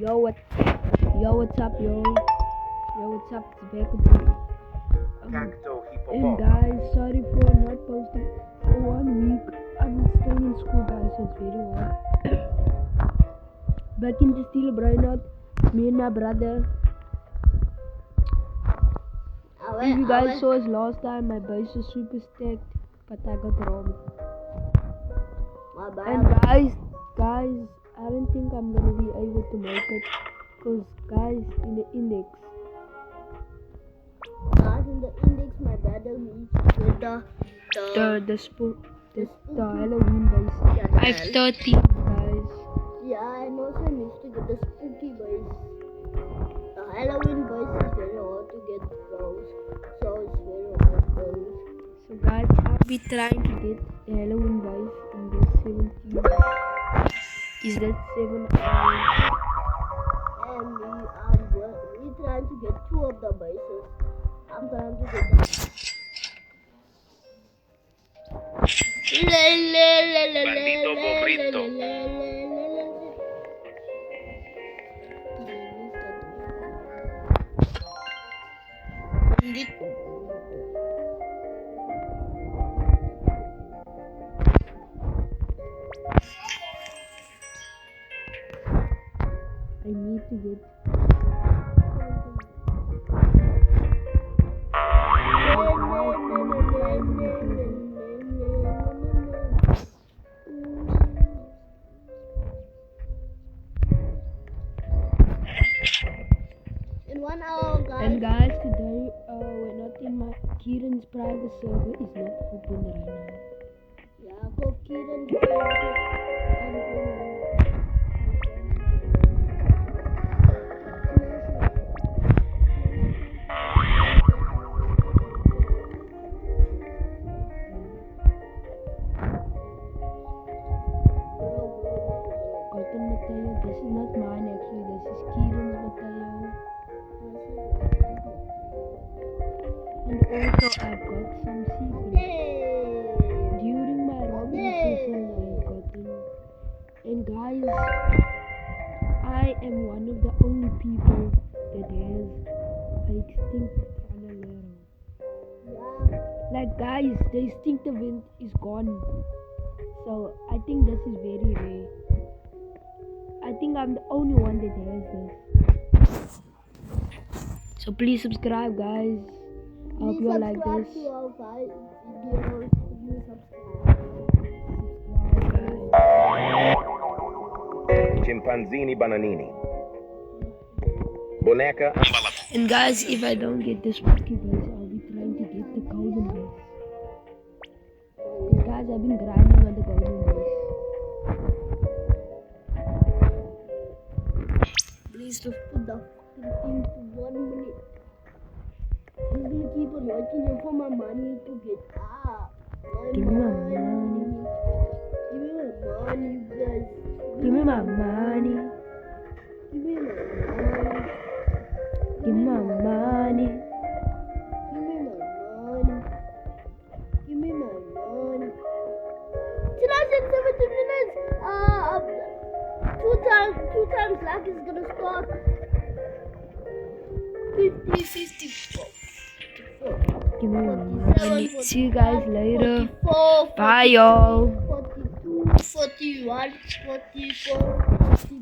Yo, what's up, yo? Yo, what's up? It's back with me. And guys, sorry for not posting for 1 week. I'm staying in school, guys, so it's very hard. Back into Steel Brownout, me and my brother. If you guys saw us last time, my base was super stacked, but I got robbed. And guys, I don't think I'm gonna be able to make it, cause guys, in the index, my brother needs with the Halloween base. Yeah, I have 13, guys. Yeah, and also needs to get the spooky base. The Halloween base is very hard to get those, so it's very hard those. So guys, I'll be trying to get the Halloween base in the 17. Is that 7 hours? And we're trying to get 2 of the bases. I'm trying to get them. Bandito Bobrito. I need to get in 1 hour, guys. And guys, today we're not in my Kieran's private server is not open right now. Yeah, for Kieran. Cotton Mateo, this is not mine actually, this is Kieran's Mateo. And also I've got some secrets. During my robbing session I got them. And guys, I am one of the only people that has an extinct Tranalero. Like guys, the extinct event is gone. So I think this is very rare. I think I'm the only one that has this. So please subscribe, guys. I hope you all like this. Chimpanzini bananini. Boneca. And guys, if I don't get this spooky base, I'll be trying to get the golden base. Because guys, I've been grinding on the golden base. Please just put the fucking thing to 1 minute. He's gonna keep on watching you for my money to get up. Give me my money. Give me my money, guys. Give me my money. Give me my money. Give me my money. Give me my money. Give me my money. 2017 minutes. Two times luck is gonna start. 54. Give me my money. See you guys later. 44, Bye, y'all. 42, 41, 44, 45.